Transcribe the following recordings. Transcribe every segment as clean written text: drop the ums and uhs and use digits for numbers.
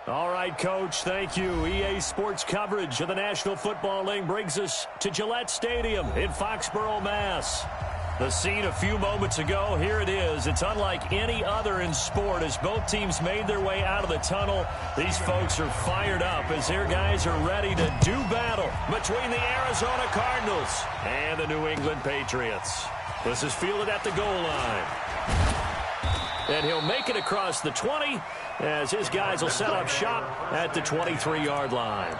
All right, Coach, thank you. EA Sports coverage of the National Football League brings us to Gillette Stadium in Foxborough, Mass. The scene a few moments ago, here it is. It's unlike any other in sport as both teams made their way out of the tunnel. These folks are fired up as their guys are ready to do battle between the Arizona Cardinals and the New England Patriots. This is fielded at the goal line. And he'll make it across the 20 as his guys will set up shop at the 23-yard line.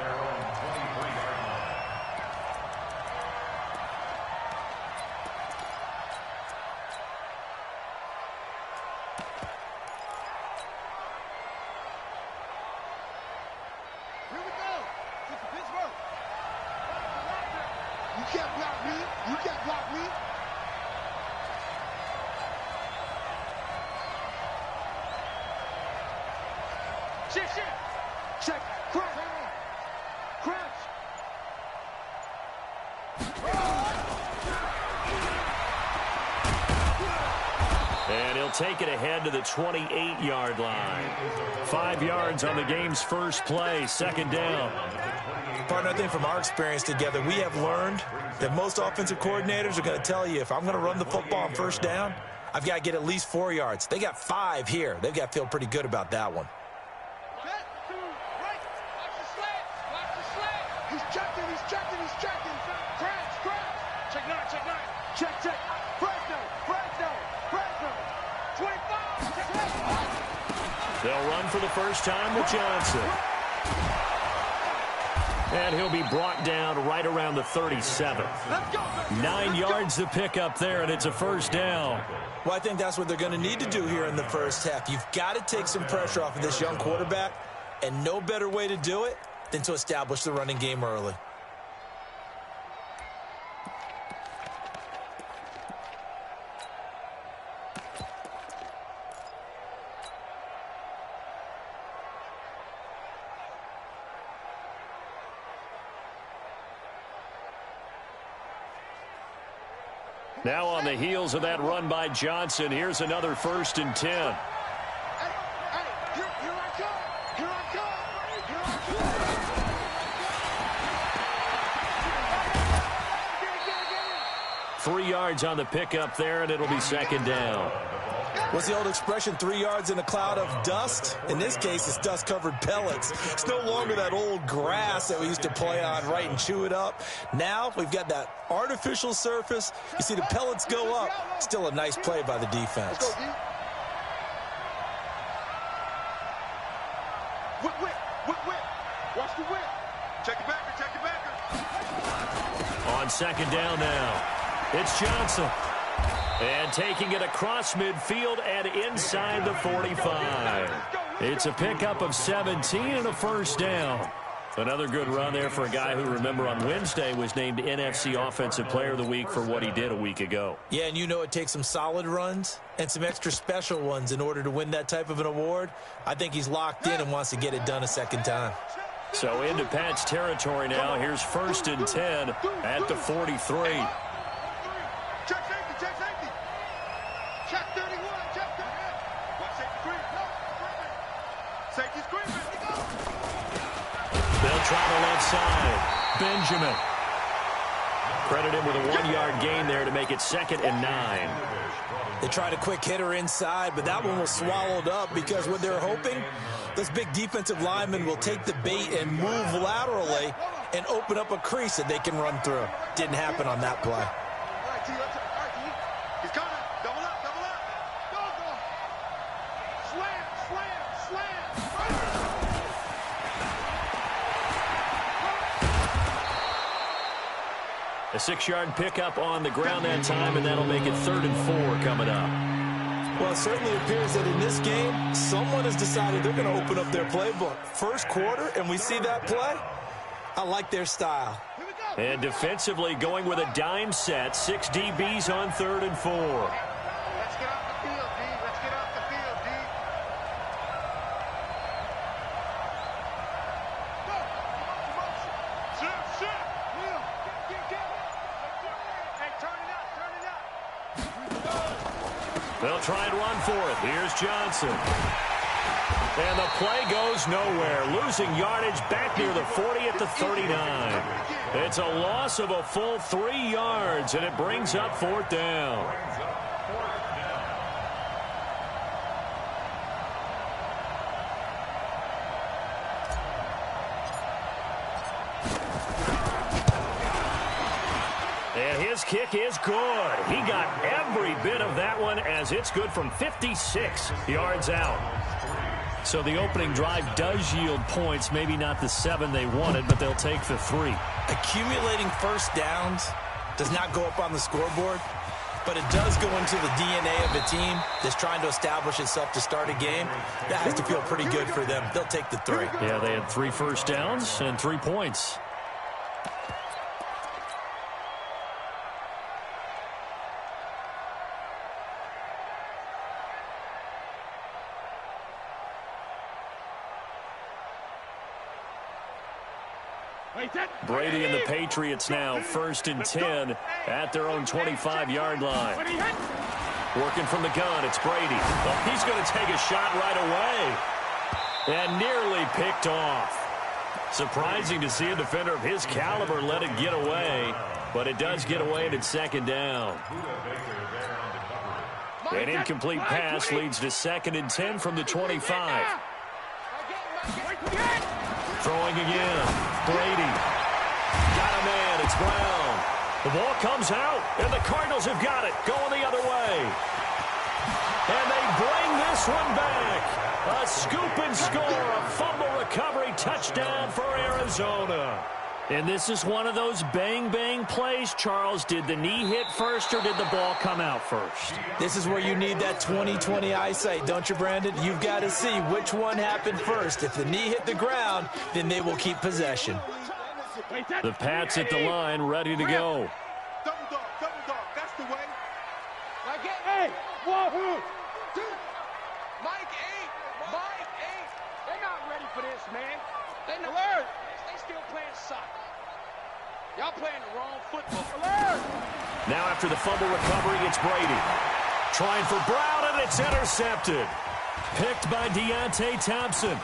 Here we go. This is Pittsburgh. You can't block me. You can't block me. Shit. Check. Crouch. Crouch. And he'll take it ahead to the 28-yard line. 5 yards on the game's first play, second down. Partner, I think from our experience together, we have learned that most offensive coordinators are going to tell you, if I'm going to run the football on first down, I've got to get at least 4 yards. They got 5 here. They've got to feel pretty good about that one. He's checking. Crouch. Check 9. Check. Fresno. 25. They'll run for the first time with Johnson. And he'll be brought down right around the 37. 9 yards to pick up there, and it's a first down. Well, I think that's what they're going to need to do here in the first half. You've got to take some pressure off of this young quarterback, and no better way to do it than to establish the running game early. Now on the heels of that run by Johnson, here's another 1st and 10. Here I come. 3 yards on the pickup there, and it'll be second down. What's the old expression, 3 yards in a cloud of dust? In this case, it's dust-covered pellets. It's no longer that old grass that we used to play on, right, and chew it up. Now we've got that artificial surface. You see the pellets go up. Still a nice play by the defense. Let's go, D. Whip. Watch the whip. Check it backer. On second down now, it's Johnson. And taking it across midfield and inside the 45. It's a pickup of 17 and a first down. Another good run there for a guy who, remember, on Wednesday was named NFC Offensive Player of the Week for what he did a week ago. Yeah, and you know it takes some solid runs and some extra special ones in order to win that type of an award. I think he's locked in and wants to get it done a second time. So into Pat's territory now. Here's 1st and 10 at the 43. Check safety. Check 31. Check 30. Watch safety screen. Safety screen. They'll try the left side. Benjamin. Credit him with a 1-yard gain there to make it 2nd and 9. They tried a quick hitter inside, but that one was swallowed up because what they're hoping, those big defensive linemen will take the bait and move laterally and open up a crease that they can run through. Didn't happen on that play. All right, T. He's coming. Double up. Go. Slam. A 6-yard pickup on the ground that time, and that'll make it 3rd and 4 coming up. Well, it certainly appears that in this game, someone has decided they're going to open up their playbook. First quarter, and we see that play. I like their style. And defensively going with a dime set. 6 DBs on 3rd and 4. Let's get off the field, D. Sit. Hey, turn it up. They'll try and run for it. Here's Johnson. And the play goes nowhere, losing yardage back near the 40 at the 39. It's a loss of a full 3 yards, and it brings up 4th down. And his kick is good. He got every bit of that one as it's good from 56 yards out. So the opening drive does yield points, maybe not the 7 they wanted, but they'll take the 3. Accumulating first downs does not go up on the scoreboard, but it does go into the DNA of a team that's trying to establish itself to start a game. That has to feel pretty good for them. They'll take the 3. Yeah, they had 3 first downs and 3 points. Brady and the Patriots now 1st and 10 at their own 25-yard line. Working from the gun, it's Brady. Well, he's going to take a shot right away. And nearly picked off. Surprising to see a defender of his caliber let it get away, but it does get away and it's 2nd down. An incomplete pass leads to 2nd and 10 from the 25. Throwing again. Brady. Got a man. It's Brown. The ball comes out, and the Cardinals have got it. Going the other way. And they bring this one back. A scoop and score. A fumble recovery touchdown for Arizona. And this is one of those bang-bang plays, Charles. Did the knee hit first or did the ball come out first? This is where you need that 20/20 eyesight, don't you, Brandon? You've got to see which one happened first. If the knee hit the ground, then they will keep possession. The Pats at the line, ready to go. Double dog. That's the way. Hey, 1, 2. Mike 8. They're not ready for this, man. They know. Alert. They still playing soccer. Y'all playing the wrong football. Alert. Now after the fumble recovery, it's Brady. Trying for Brown, and it's intercepted. Picked by Deontay Thompson.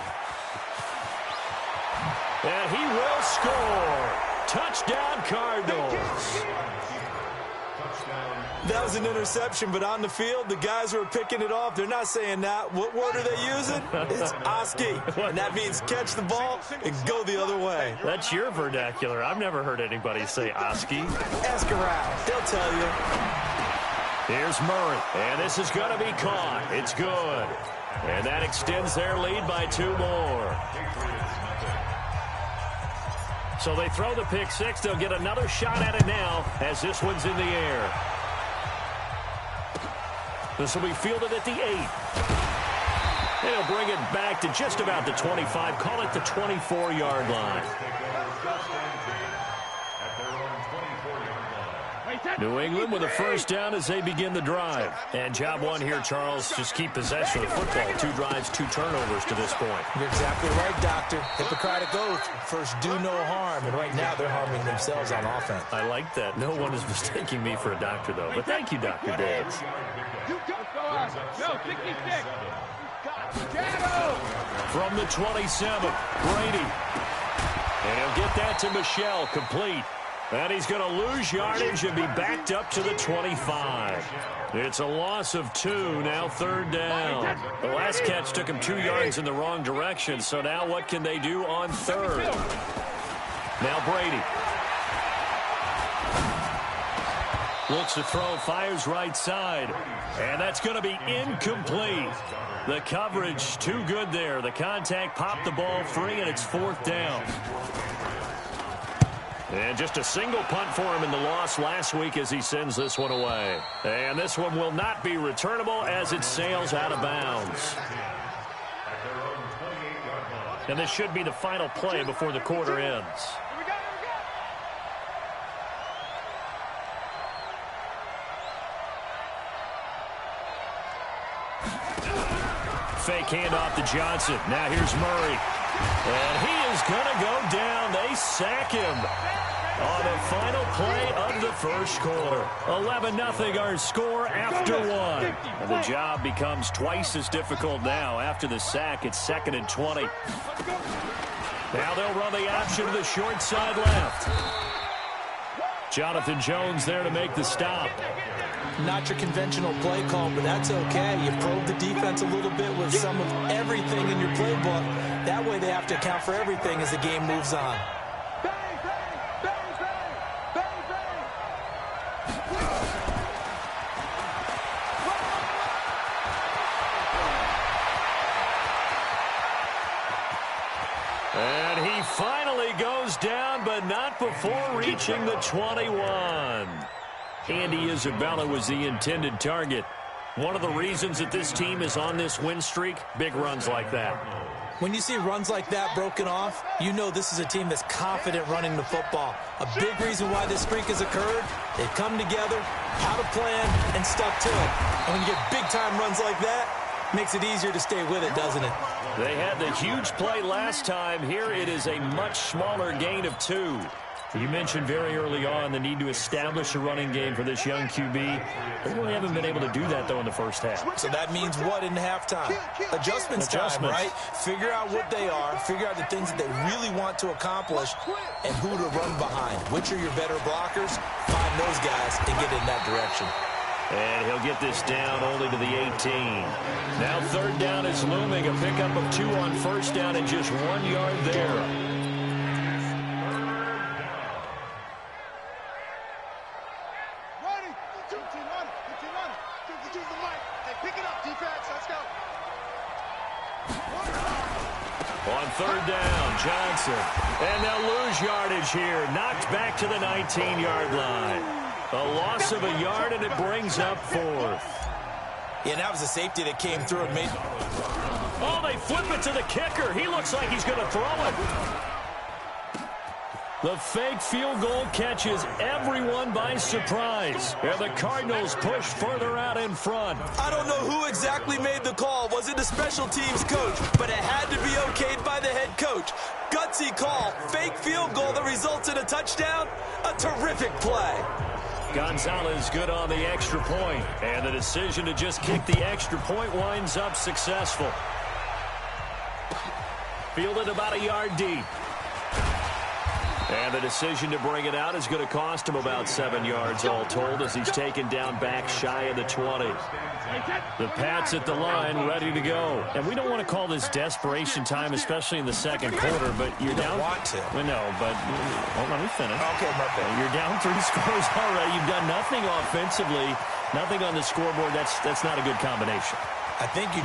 And he will score. Touchdown, Cardinals. That was an interception, but on the field, the guys who are picking it off, they're not saying that. What word are they using? It's Oski, and that means catch the ball and go the other way. That's your vernacular. I've never heard anybody say Oski. Ask around. They'll tell you. Here's Murray, and this is going to be caught. It's good. And that extends their lead by 2 more. So they throw the pick 6. They'll get another shot at it now as this one's in the air. This will be fielded at the 8. They'll bring it back to just about the 25. Call it the 24-yard line. New England with a first down as they begin the drive. And job one here, Charles, just keep possession of the football. 2 drives, 2 turnovers to this point. You're exactly right, Doctor. Hippocratic oath. First, do no harm. And right now, they're harming themselves on offense. I like that. No one is mistaking me for a doctor, though. But thank you, Dr. Davis. From the 27, Brady. And he'll get that to Michel, complete. And he's going to lose yardage and be backed up to the 25. It's a loss of 2, now 3rd down. The last catch took him 2 yards in the wrong direction, so now what can they do on 3rd? Now Brady. Looks to throw, fires right side. And that's going to be incomplete. The coverage too good there. The contact popped the ball free, and it's 4th down. And just a single punt for him in the loss last week as he sends this one away. And this one will not be returnable as it sails out of bounds. And this should be the final play before the quarter ends. Fake handoff to Johnson. Now here's Murray. And he is going to go down. They sack him. On the final play of the first quarter. 11-0 our score after one. And the job becomes twice as difficult now. After the sack, it's 2nd and 20. Now they'll run the option to the short side left. Jonathan Jones there to make the stop. Not your conventional play call, but that's okay. You probe the defense a little bit with some of everything in your playbook. That way they have to account for everything as the game moves on. And he finally goes down, but not before reaching the 21. Andy Isabella was the intended target. One of the reasons that this team is on this win streak, big runs like that. When you see runs like that broken off, you know this is a team that's confident running the football. A big reason why this streak has occurred, they've come together, had a plan, and stuck to it. And when you get big-time runs like that, makes it easier to stay with it, doesn't it? They had the huge play last time. Here it is a much smaller gain of 2. You mentioned very early on the need to establish a running game for this young QB. They really haven't been able to do that, though, in the first half. So that means what in halftime? Adjustments time, right? Figure out what they are, figure out the things that they really want to accomplish, and who to run behind. Which are your better blockers? Find those guys and get in that direction. And he'll get this down only to the 18. Now 3rd down is looming. A pickup of 2 on 1st down and just 1 yard there. On 3rd down, Johnson. And they'll lose yardage here. Knocked back to the 19-yard line. A loss of a yard, and it brings up 4th. Yeah, that was a safety that came through and made... Oh, they flip it to the kicker. He looks like he's going to throw it. The fake field goal catches everyone by surprise. And the Cardinals push further out in front. I don't know who exactly made the call. Was it the special teams coach? But it had to be okayed by the head coach. Gutsy call. Fake field goal that results in a touchdown. A terrific play. Gonzalez good on the extra point. And the decision to just kick the extra point winds up successful. Fielded about a yard deep. And the decision to bring it out is going to cost him about 7 yards all told as he's taken down back shy of the 20. The Pats at the line ready to go. And we don't want to call this desperation time, especially in the second quarter, but you're down. Want to. Well, no, but hold on, let me finish. Okay, my bad. You're down 3 scores already. You've done nothing offensively, nothing on the scoreboard. That's not a good combination. I think you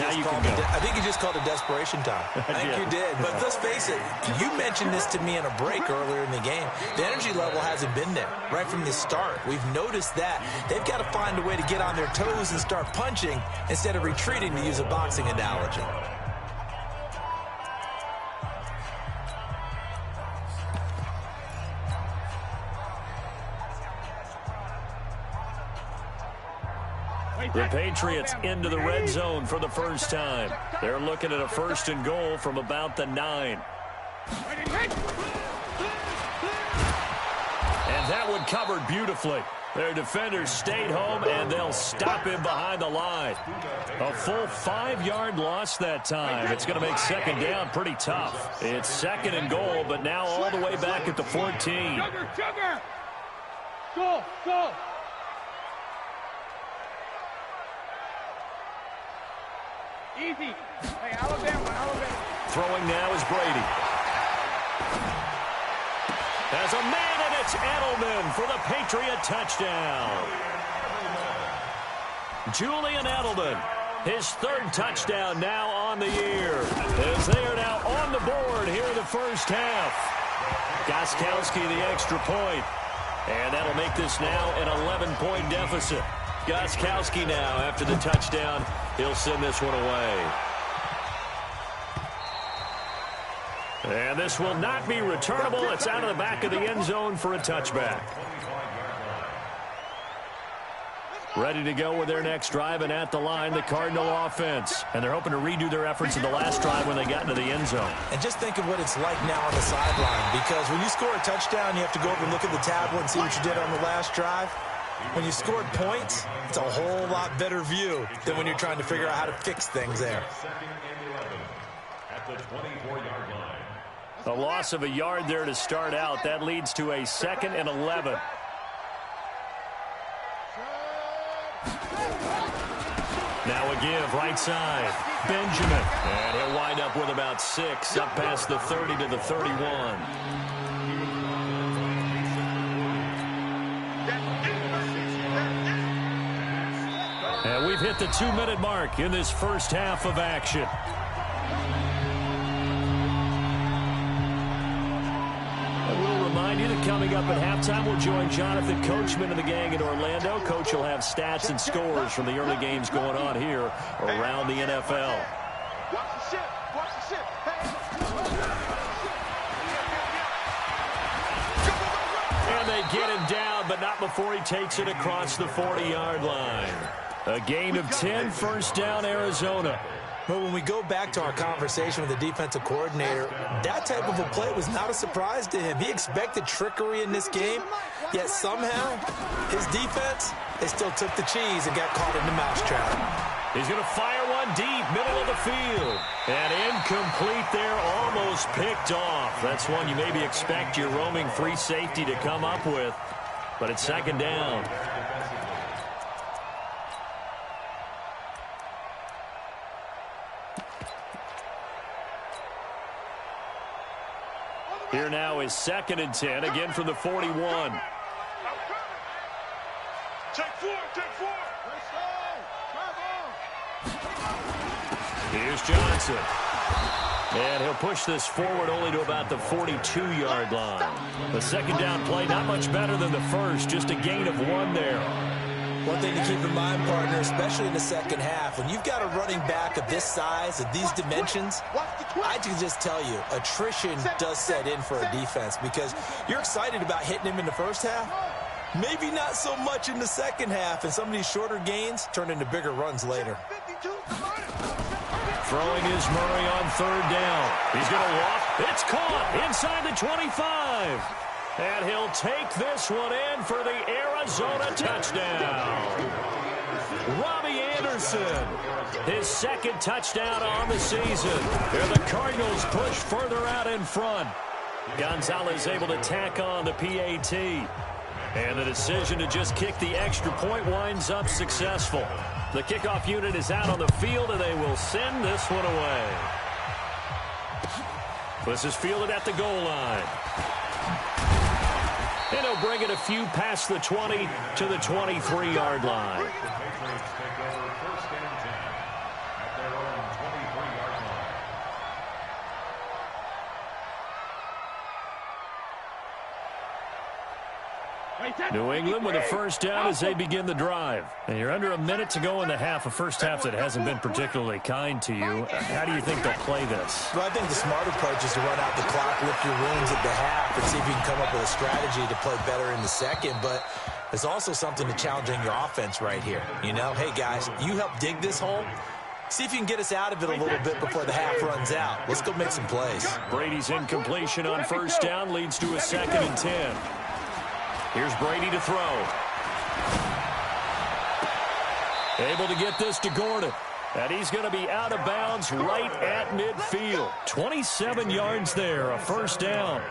just called it desperation time. I think you did. But let's face it, you mentioned this to me in a break earlier in the game. The energy level hasn't been there right from the start. We've noticed that. They've got to find a way to get on their toes and start punching instead of retreating, to use a boxing analogy. The Patriots into the red zone for the first time. They're looking at a 1st and goal from about the 9. And that one covered beautifully. Their defenders stayed home, and they'll stop him behind the line. A full 5-yard loss that time. It's going to make 2nd down pretty tough. It's 2nd and goal, but now all the way back at the 14. Go, go. Easy. Hey, Alabama. Throwing now is Brady. Has a man, and it's Edelman for the Patriot touchdown. Julian Edelman, his 3rd touchdown now on the year, as they are now on the board here in the first half. Gostkowski the extra point, and that'll make this now an 11-point deficit. Gostkowski now, after the touchdown, he'll send this one away. And this will not be returnable. It's out of the back of the end zone for a touchback. Ready to go with their next drive, and at the line, the Cardinal offense. And they're hoping to redo their efforts in the last drive when they got into the end zone. And just think of what it's like now on the sideline, because when you score a touchdown, you have to go over and look at the tablet and see what you did on the last drive. When you scored points, it's a whole lot better view than when you're trying to figure out how to fix things there. A loss of a yard there to start out. That leads to a 2nd and 11. Now a give, right side. Benjamin. And he'll wind up with about 6, up past the 30 to the 31. And we've hit the 2-minute mark in this first half of action. Remind you that coming up at halftime, we'll join Jonathan Coachman and the gang in Orlando. Coach will have stats and scores from the early games going on here around the NFL. Watch the ship. Watch the ship. And they get him down, but not before he takes it across the 40-yard line. A gain of 10, first down, Arizona. But when we go back to our conversation with the defensive coordinator, that type of a play was not a surprise to him. He expected trickery in this game, yet somehow his defense, they still took the cheese and got caught in the mousetrap. He's going to fire one deep, middle of the field. And incomplete there, almost picked off. That's one you maybe expect your roaming free safety to come up with, but it's 2nd down. Here now is 2nd and 10, again from the 41. Take 4, take 4. Here's Johnson. And he'll push this forward only to about the 42-yard line. The 2nd down play, not much better than the first, just a gain of 1 there. One thing to keep in mind, partner, especially in the second half, when you've got a running back of this size, of these dimensions, I can just tell you, attrition does set in for a defense because you're excited about hitting him in the first half. Maybe not so much in the second half, and some of these shorter gains turn into bigger runs later. Throwing is Murray on 3rd down. He's going to walk. It's caught inside the 25. And he'll take this one in for the Arizona touchdown. Robbie Anderson, his 2nd touchdown on the season. Here the Cardinals push further out in front. Gonzalez able to tack on the PAT. And the decision to just kick the extra point winds up successful. The kickoff unit is out on the field, and they will send this one away. This is fielded at the goal line. And he'll bring it a few past the 20 to the 23-yard line. New England with a first down as they begin the drive. And you're under a minute to go in the half, a first half that hasn't been particularly kind to you. How do you think they'll play this? Well, I think the smart approach is to run out the clock, lift your wounds at the half, and see if you can come up with a strategy to play better in the second. But there's also something to challenging your offense right here. You know, hey, guys, you help dig this hole. See if you can get us out of it a little bit before the half runs out. Let's go make some plays. Brady's incompletion on first down leads to a 2nd and 10. Here's Brady to throw. Able to get this to Gordon. And he's going to be out of bounds right at midfield. 27 yards there, a first down.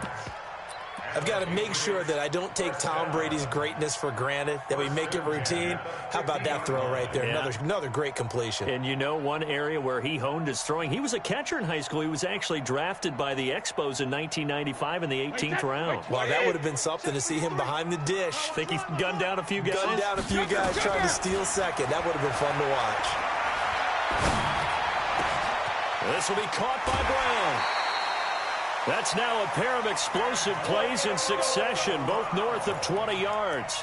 I've got to make sure that I don't take Tom Brady's greatness for granted, that we make it routine. How about that throw right there? Yeah. Another great completion. And you know, one area where he honed his throwing, he was a catcher in high school. He was actually drafted by the Expos in 1995 in the 18th round. Well, that would have been something to see him behind the dish. Think he gunned down a few guys? Gunned down a few guys trying to steal second. That would have been fun to watch. This will be caught by Brown. That's now a pair of explosive plays in succession, both north of 20 yards.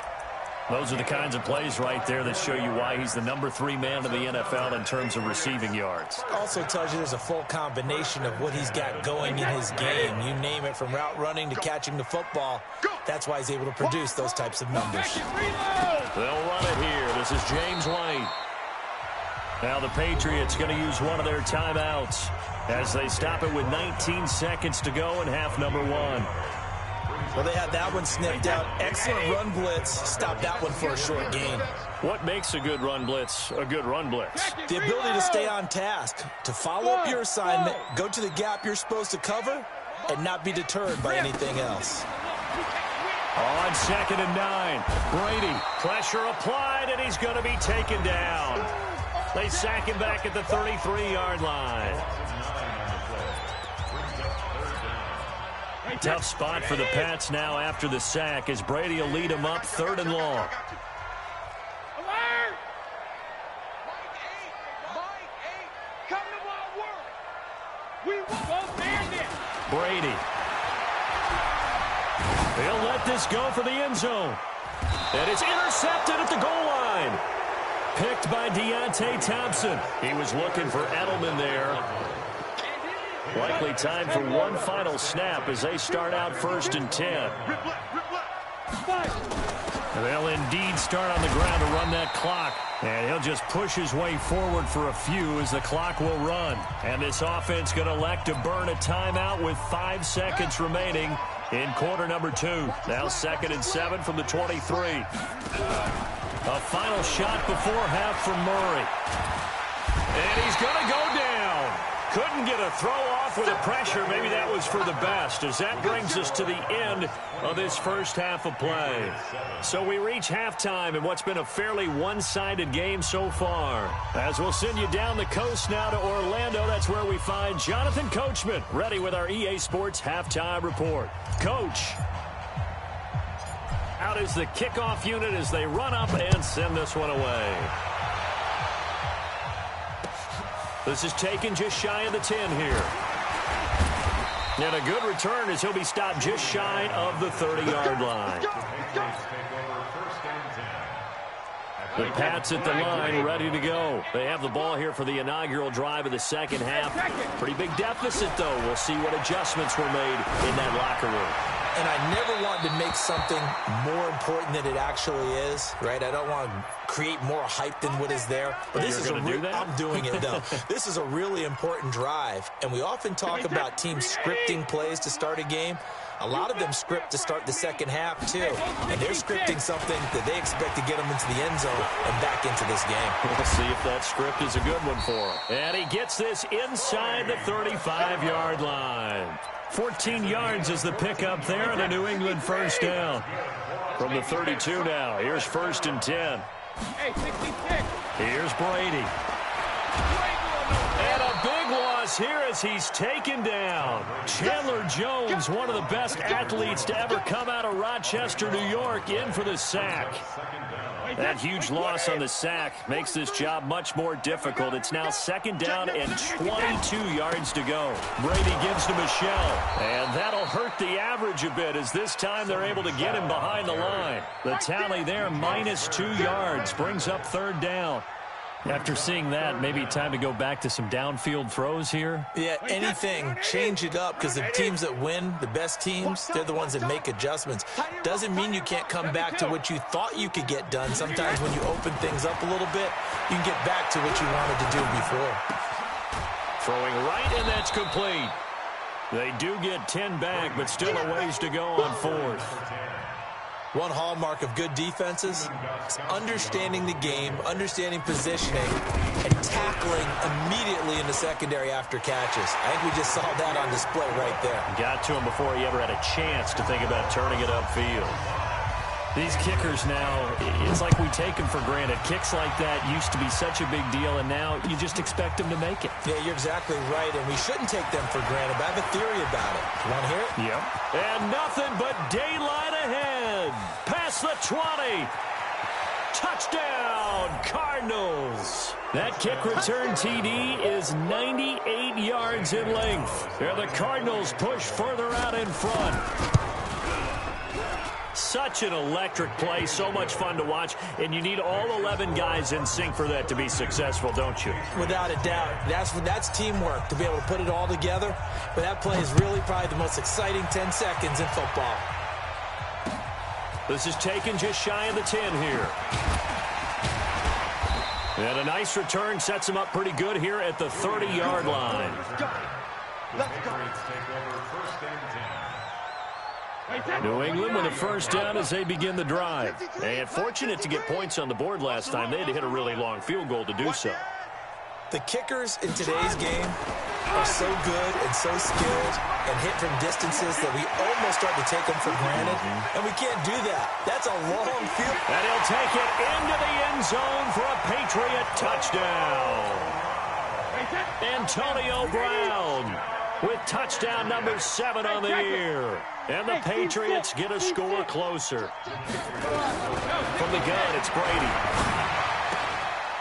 Those are the kinds of plays right there that show you why he's the number 3 man in the NFL in terms of receiving yards. Also tells you there's a full combination of what he's got going in his game. You name it, from route running to catching the football. That's why he's able to produce those types of numbers. They'll run it here. This is James White. Now the Patriots going to use one of their timeouts as they stop it with 19 seconds to go in half number 1. Well, they had that one sniffed out. Excellent run blitz. Stop that one for a short gain. What makes a good run blitz a good run blitz? The ability to stay on task, to follow up your assignment, go to the gap you're supposed to cover, and not be deterred by anything else. On 2nd and 9, Brady, pressure applied, and he's going to be taken down. They sack him back at the 33-yard line. Tough spot for the Pats now after the sack as Brady will lead them up 3rd and long. Alert! Mike 8, come to my work. We will go bandit. Brady. They'll let this go for the end zone. And it's intercepted at the goal line. Picked by Deontay Thompson. He was looking for Edelman there. Likely time for one final snap as they start out 1st and 10. They'll indeed start on the ground to run that clock. And he'll just push his way forward for a few as the clock will run. And this offense going to elect to burn a timeout with 5 seconds remaining in quarter number 2. Now 2nd and 7 from the 23. A final shot before half from Murray. And he's going to go down. Couldn't get a throw off with the pressure. Maybe that was for the best, as that brings us to the end of this first half of play. So we reach halftime in what's been a fairly one-sided game so far. As we'll send you down the coast now to Orlando, that's where we find Jonathan Coachman, ready with our EA Sports Halftime Report. Coach, out is the kickoff unit as they run up and send this one away. This is taken just shy of the 10 here. And a good return as he'll be stopped just shy of the 30-yard line. The Pats at the line, ready to go. They have the ball here for the inaugural drive of the second half. Pretty big deficit, though. We'll see what adjustments were made in that locker room. And I never wanted to make something more important than it actually is, right? I don't want to create more hype than what is there. But this is I'm doing it, though. This is a really important drive. And we often talk about teams scripting plays to start a game. A lot of them script to start the second half, too. And they're scripting something that they expect to get them into the end zone and back into this game. We'll see if that script is a good one for him. And he gets this inside the 35-yard line. 14 yards is the pickup there and a New England first down. From the 32 now, here's 1st and 10. Here's Brady. And a big loss here as he's taken down. Chandler Jones, one of the best athletes to ever come out of Rochester, New York, in for the sack. That huge loss on the sack makes this job much more difficult. It's now 2nd down and 22 yards to go. Brady gives to Michel, and that'll hurt the average a bit as this time they're able to get him behind the line. The tally there, -2 yards, brings up 3rd down. After seeing that, maybe time to go back to some downfield throws here. Yeah, anything. Change it up, because the teams that win, the best teams, they're the ones that make adjustments. Doesn't mean you can't come back to what you thought you could get done. Sometimes when you open things up a little bit, you can get back to what you wanted to do before. Throwing right, and that's complete. They do get 10 back, but still a ways to go on 4th. One hallmark of good defenses is understanding the game, understanding positioning, and tackling immediately in the secondary after catches. I think we just saw that on display right there. Got to him before he ever had a chance to think about turning it upfield. These kickers now, it's like we take them for granted. Kicks like that used to be such a big deal, and now you just expect them to make it. Yeah, you're exactly right, and we shouldn't take them for granted, but I have a theory about it. You want to hear it? Yep. And nothing but daylight ahead. Past the 20. Touchdown, Cardinals. That kick return TD is 98 yards in length. And the Cardinals push further out in front. such an electric play, so much fun to watch, and you need all 11 guys in sync for that to be successful, don't you? Without a doubt. That's teamwork, to be able to put it all together. But that play is really probably the most exciting 10 seconds in football. This is taken just shy of the 10 here. And a nice return sets him up pretty good here at the 30-yard line. New England with a first down as they begin the drive. And fortunate to get points on the board last time. They had to hit a really long field goal to do so. The kickers in today's game are so good and so skilled and hit from distances that we almost start to take them for granted. And we can't do that. That's a long field. And he'll take it into the end zone for a Patriot touchdown. Antonio Brown with touchdown number 7 on the year. And the Patriots get a score closer. From the gun, it's Brady.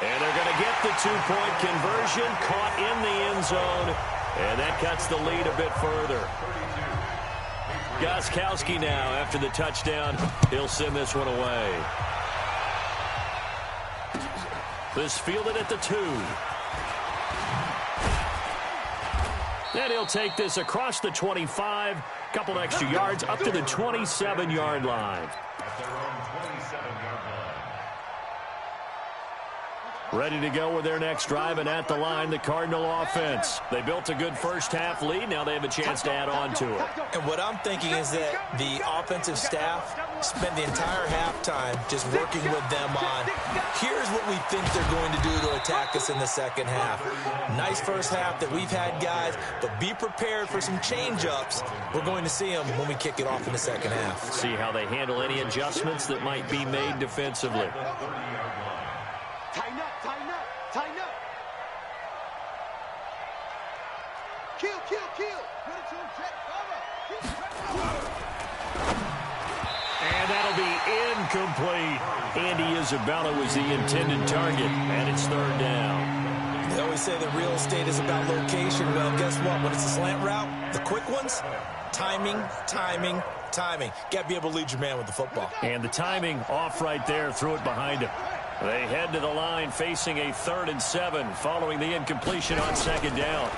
And they're going to get the 2-point conversion, caught in the end zone, and that cuts the lead a bit further. Gostkowski now, after the touchdown, he'll send this one away. This fielded at the 2. And he'll take this across the 25, couple extra yards, up to the 27-yard line. Ready to go with their next drive, and at the line, the Cardinal offense. They built a good first-half lead. Now they have a chance to add on to it. And what I'm thinking is that the offensive staff spent the entire halftime just working with them on, here's what we think they're going to do to attack us in the second half. Nice first half that we've had, guys, but be prepared for some change-ups. We're going to see them when we kick it off in the second half. See how they handle any adjustments that might be made defensively. Tighten up, tighten up, tighten up. Kill, kill, kill. Put it to him, check, cover. And that'll be incomplete. Andy Isabella was the intended target, and it's 3rd down. They always say the real estate is about location. Well, guess what? When it's a slant route, the quick ones, timing, timing, timing. Got to be able to lead your man with the football. And the timing off right there, threw it behind him. They head to the line facing a 3rd and 7 following the incompletion on 2nd down.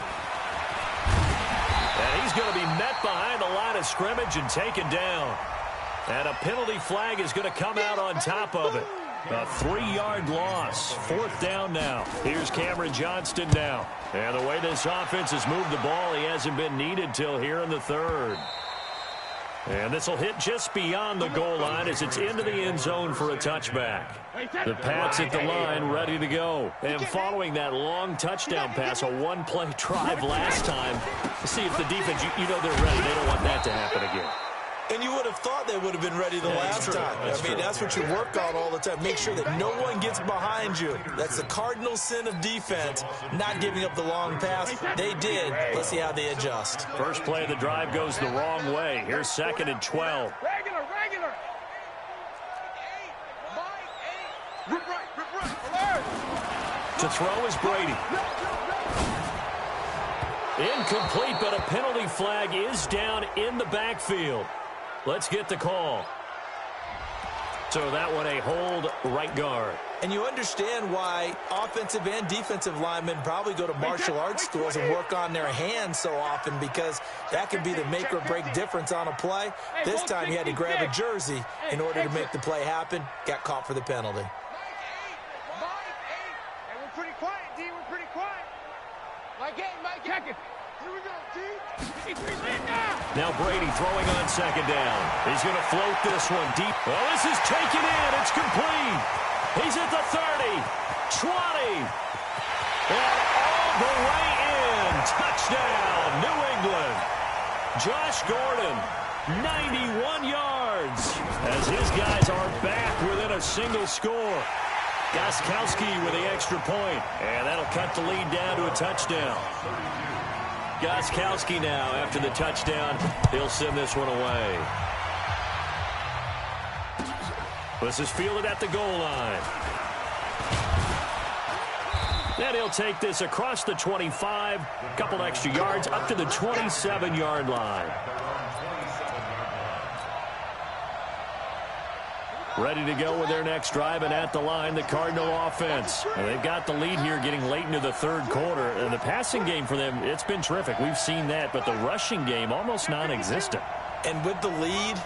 And he's going to be met behind the line of scrimmage and taken down. And a penalty flag is going to come out on top of it. A 3-yard loss. 4th down now. Here's Cameron Johnston now. And the way this offense has moved the ball, he hasn't been needed till here in the 3rd. And this will hit just beyond the goal line as it's into the end zone for a touchback. The Pats at the line ready to go. And following that long touchdown pass, a one-play drive last time, see if the defense, you know they're ready. They don't want that to happen again. And you would have thought they would have been ready the last time. That's what you work on all the time. Make sure that no one gets behind you. That's the cardinal sin of defense, not giving up the long pass. They did. Let's see how they adjust. First play of the drive goes the wrong way. Here's 2nd and 12. Regular. Rip right, alert. To throw is Brady. Incomplete, but a penalty flag is down in the backfield. Let's get the call. So that one a hold right guard. And you understand why offensive and defensive linemen probably go to martial arts schools and work on their hands so often, because that can be the make or break difference on a play. This time he had to grab a jersey in order to make the play happen. Got caught for the penalty. Mike 8. Hey, we're pretty quiet, D. We're pretty quiet. Mike 8. Here we go, D. Now Brady throwing on 2nd down. He's going to float this one deep. Well, this is taken in. It's complete. He's at the 30, 20, and all the way in. Touchdown, New England. Josh Gordon, 91 yards, as his guys are back within a single score. Gostkowski with the extra point, and that'll cut the lead down to a touchdown. Gostkowski now, after the touchdown, he'll send this one away. This is fielded at the goal line. And he'll take this across the 25, a couple extra yards, up to the 27-yard line. Ready to go with their next drive, and at the line, the Cardinal offense. And they've got the lead here getting late into the third quarter. And the passing game for them, it's been terrific. We've seen that, but the rushing game almost non-existent. And with the lead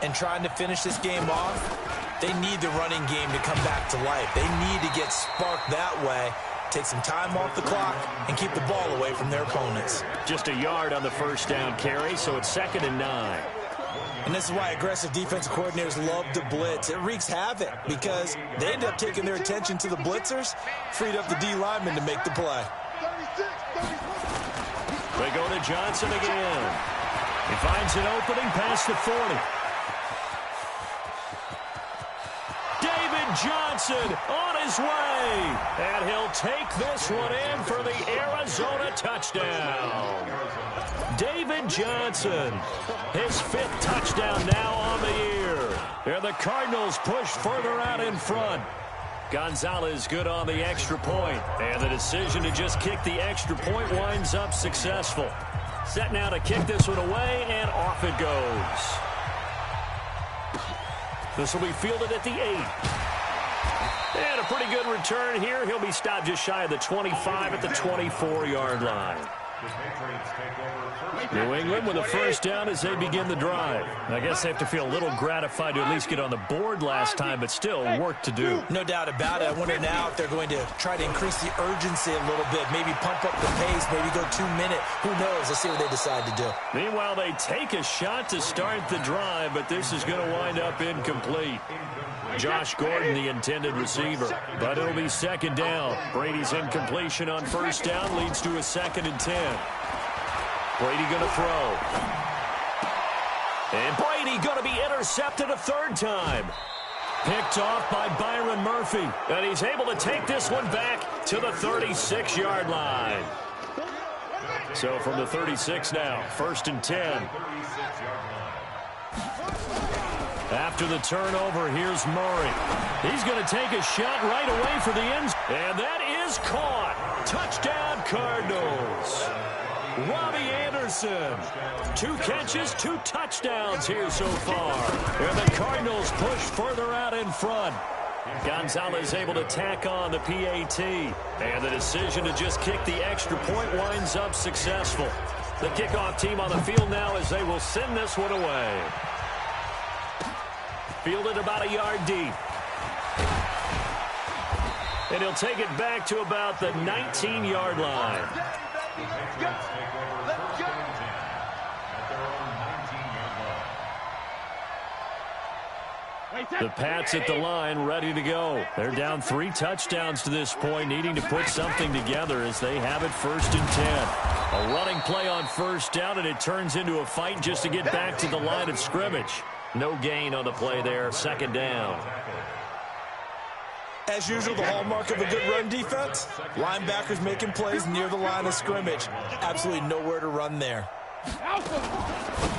and trying to finish this game off, they need the running game to come back to life. They need to get sparked that way, take some time off the clock, and keep the ball away from their opponents. Just a yard on the first down carry, so it's 2nd and 9. And this is why aggressive defensive coordinators love to blitz. It wreaks havoc because they end up taking their attention to the blitzers, freed up the D lineman to make the play. They go to Johnson again. He finds an opening past the 40. David Johnson on his way. And he'll take this one in for the Arizona touchdown. David Johnson, his 5th touchdown now on the year. And the Cardinals push further out in front. Gonzalez good on the extra point. And the decision to just kick the extra point winds up successful. Set now to kick this one away, and off it goes. This will be fielded at the 8. And a pretty good return here. He'll be stopped just shy of the 25 at the 24-yard line. New England with a first down as they begin the drive. I guess they have to feel a little gratified to at least get on the board last time, but still work to do. No doubt about it. I wonder now if they're going to try to increase the urgency a little bit, maybe pump up the pace, maybe go 2-minute. Who knows? Let's see what they decide to do. Meanwhile, they take a shot to start the drive, but this is going to wind up incomplete. Josh Gordon, the intended receiver, but it'll be 2nd down. Brady's incompletion on first down leads to a 2nd and 10. Brady going to throw. And Brady going to be intercepted a 3rd time. Picked off by Byron Murphy. And he's able to take this one back to the 36-yard line. So from the 36 now, 1st and 10. After the turnover, here's Murray. He's going to take a shot right away for the end. And that is caught. Touchdown, Cardinals. Robbie Anderson. 2 catches, 2 touchdowns here so far. And the Cardinals push further out in front. Gonzalez able to tack on the PAT. And the decision to just kick the extra point winds up successful. The kickoff team on the field now as they will send this one away. Fielded about a yard deep. And he'll take it back to about the 19-yard line. The Pats at the line, ready to go. They're down 3 touchdowns to this point, needing to put something together as they have it 1st and 10. A running play on first down, and it turns into a fight just to get back to the line of scrimmage. No gain on the play there, 2nd down. As usual, the hallmark of a good run defense, linebackers making plays near the line of scrimmage. Absolutely nowhere to run there.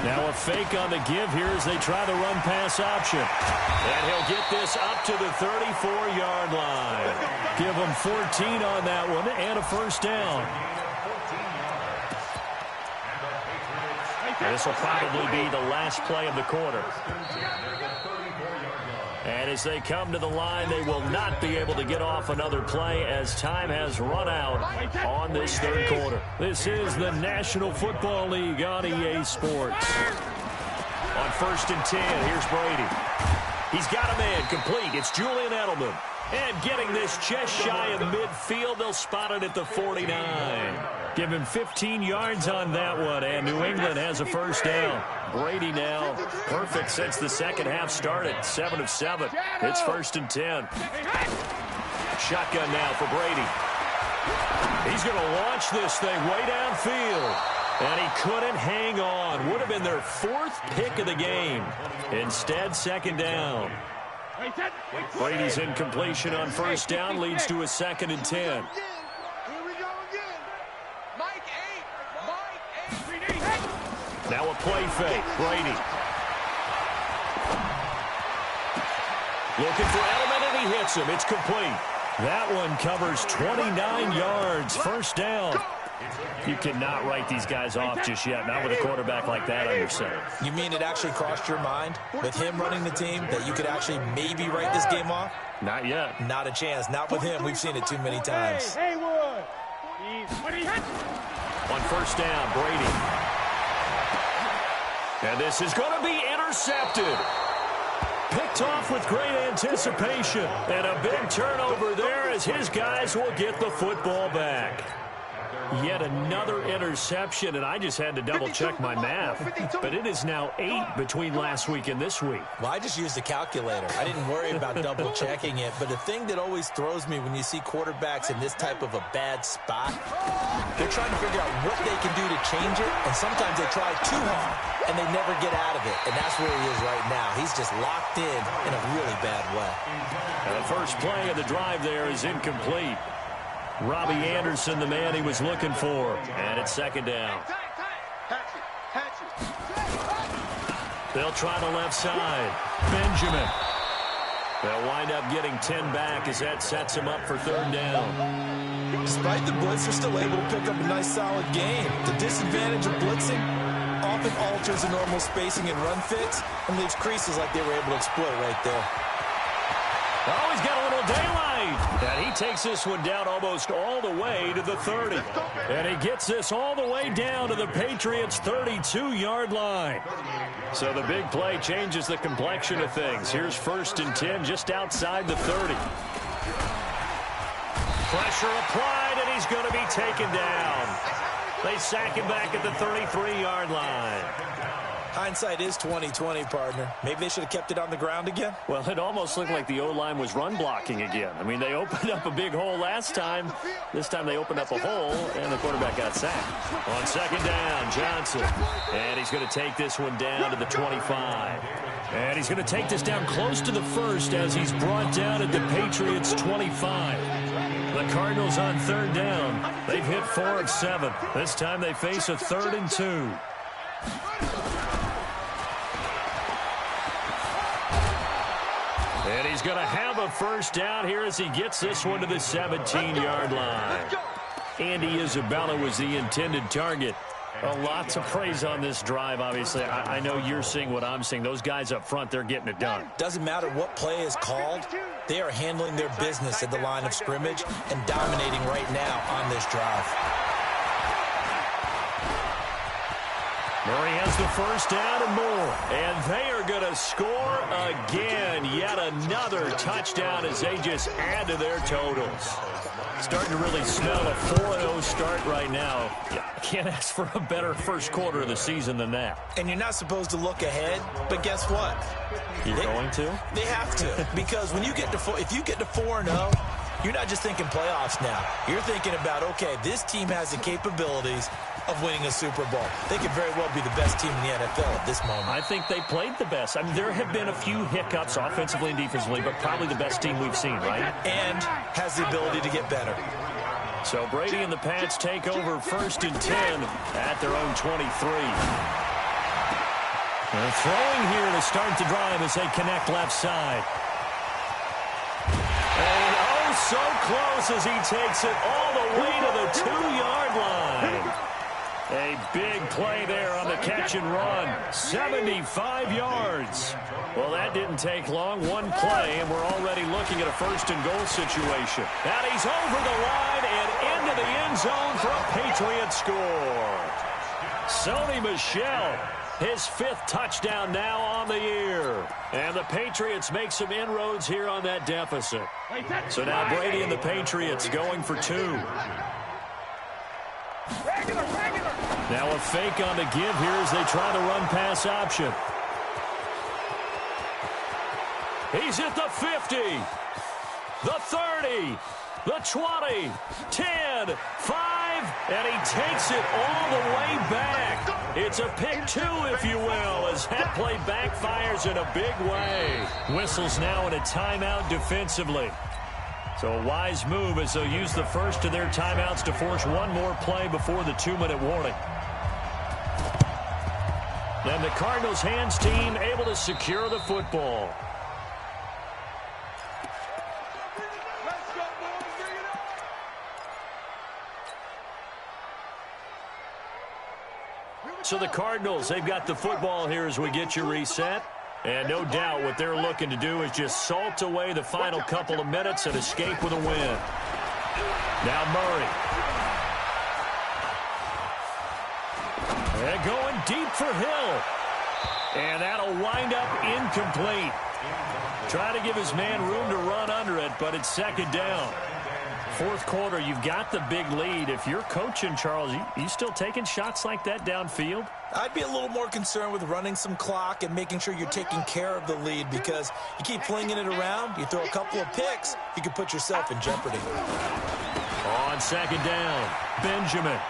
Now a fake on the give here as they try the run-pass option. And he'll get this up to the 34-yard line. Give him 14 on that one and a 1st down. This will probably be the last play of the quarter. And as they come to the line, they will not be able to get off another play as time has run out on this 3rd quarter. This is the National Football League on EA Sports. On 1st and 10, here's Brady. He's got a man complete. It's Julian Edelman. And getting this just shy of midfield, they'll spot it at the 49. Give him 15 yards on that one, and New England has a 1st down. Brady now perfect since the second half started, 7 of 7. It's 1st and 10. Shotgun now for Brady. He's going to launch this thing way downfield, and he couldn't hang on. Would have been their 4th pick of the game. Instead, 2nd down. Brady's incompletion on first down leads to a 2nd and 10. Here we go again. Mike 8. Now a play fake. Brady. Looking for Edelman, and he hits him. It's complete. That one covers 29 yards. 1st down. You cannot write these guys off just yet, not with a quarterback like that under center. You mean it actually crossed your mind with him running the team that you could actually maybe write this game off? Not yet. Not a chance. Not with him. We've seen it too many times. Hey, Wood. On first down, Brady. And this is going to be intercepted. Picked off with great anticipation. And a big turnover there as his guys will get the football back. Yet another interception, and I just had to double-check my math. But it is now 8 between last week and this week. Well, I just used a calculator. I didn't worry about double-checking it. But the thing that always throws me when you see quarterbacks in this type of a bad spot, they're trying to figure out what they can do to change it, and sometimes they try too hard, and they never get out of it. And that's where he is right now. He's just locked in a really bad way. And the first play of the drive there is incomplete. Robbie Anderson, the man he was looking for. And it's second down. They'll try the left side. Benjamin. They'll wind up getting 10 back as that sets him up for third down. Despite the blitz, they're still able to pick up a nice, solid gain. The disadvantage of blitzing often alters the normal spacing and run fits and leaves creases like they were able to exploit right there. Oh, he's got a little daylight. And he takes this one down almost all the way to the 30. And he gets this all the way down to the Patriots' 32-yard line. So the big play changes the complexion of things. Here's first and 10 just outside the 30. Pressure applied, and he's going to be taken down. They sack him back at the 33-yard line. Hindsight is 20/20, partner. Maybe they should have kept it on the ground again. Well, it almost looked like the O-line was run blocking again. I mean, they opened up a big hole last time. This time they opened up a hole, and the quarterback got sacked. On second down, Johnson. And he's going to take this one down to the 25. And he's going to take this down close to the first as he's brought down at the Patriots' 25. The Cardinals on third down. They've hit 4 of 7. This time they face a 3rd and 2. And he's going to have a first down here as he gets this one to the 17-yard line. Andy Isabella was the intended target. Lots of praise on this drive, obviously. I know you're seeing what I'm seeing. Those guys up front, they're getting it done. Doesn't matter what play is called. They are handling their business at the line of scrimmage and dominating right now on this drive. Murray has the first down and more. And they are going to score again. Yet another touchdown as they just add to their totals. Starting to really smell a 4-0 start right now. Can't ask for a better first quarter of the season than that. And you're not supposed to look ahead, but guess what? You're going to? They have to. Because when you get to if you get to 4-0, you're not just thinking playoffs now. You're thinking about, okay, this team has the capabilities of winning a Super Bowl. They could very well be the best team in the NFL at this moment. I think they played the best. I mean, there have been a few hiccups offensively and defensively, but probably the best team we've seen, right? And has the ability to get better. So Brady and the Pats take over first and 10 at their own 23. They're throwing here to start the drive as they connect left side. And oh, so close as he takes it all the way to the 2-yard line. A big play there on the catch and run. 75 yards. Well, that didn't take long. One play, and we're already looking at a first and goal situation. And he's over the line and into the end zone for a Patriot score. Sony Michel, his 5th touchdown now on the year. And the Patriots make some inroads here on that deficit. So now Brady and the Patriots going for 2. Now a fake on the give here as they try the run-pass option. He's at the 50, the 30, the 20, 10, 5, and he takes it all the way back. It's a pick 2, if you will, as that play backfires in a big way. Whistles now in a timeout defensively. So a wise move as they'll use the first of their timeouts to force one more play before the 2-minute warning. And the Cardinals' hands team able to secure the football. So the Cardinals, they've got the football here as we get you reset. And no doubt what they're looking to do is just salt away the final couple of minutes and escape with a win. Now Murray. And going deep for Hill. And that'll wind up incomplete. Try to give his man room to run under it, but it's second down. Fourth quarter, you've got the big lead. If you're coaching, Charles, you still taking shots like that downfield? I'd be a little more concerned with running some clock and making sure you're taking care of the lead, because you keep flinging it around, you throw a couple of picks, you can put yourself in jeopardy. On second down, Benjamin.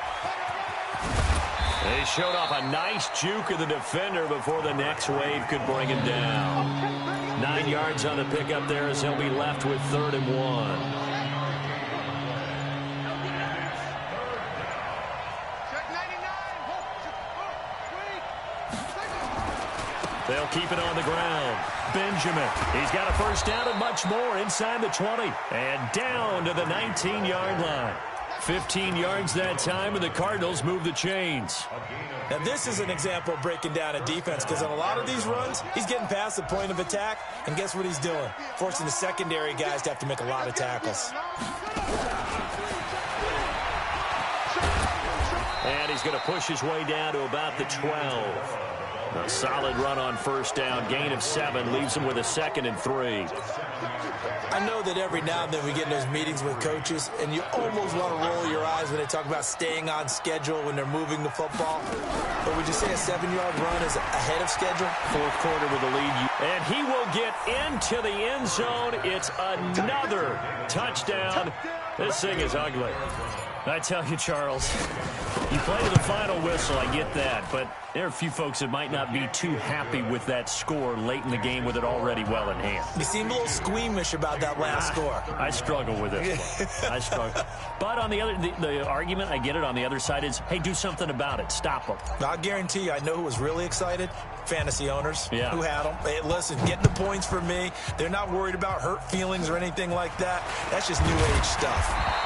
They showed off a nice juke of the defender before the next wave could bring him down. 9 yards on the pickup there as he'll be left with 3rd and 1. They'll keep it on the ground. Benjamin, he's got a first down and much more inside the 20. And down to the 19-yard line. 15 yards that time, and the Cardinals move the chains. Now, this is an example of breaking down a defense, because on a lot of these runs, he's getting past the point of attack, and guess what he's doing? Forcing the secondary guys to have to make a lot of tackles. And he's going to push his way down to about the 12. A solid run on first down. Gain of 7 leaves him with a 2nd and 3. I know that every now and then we get in those meetings with coaches, and you almost want to roll your eyes when they talk about staying on schedule when they're moving the football. But would you say a 7-yard run is ahead of schedule? Fourth quarter with the lead. And he will get into the end zone. It's another touchdown. This thing is ugly. I tell you, Charles, you play to the final whistle, I get that, but there are a few folks that might not be too happy with that score late in the game with it already well in hand. You seem a little squeamish about that last score. I struggle with it. I struggle. But on the other, the argument, I get it, on the other side is, hey, do something about it. Stop them. I'll guarantee you, I know who was really excited. Fantasy owners who had them. Hey, listen, get the points for me. They're not worried about hurt feelings or anything like that. That's just new age stuff.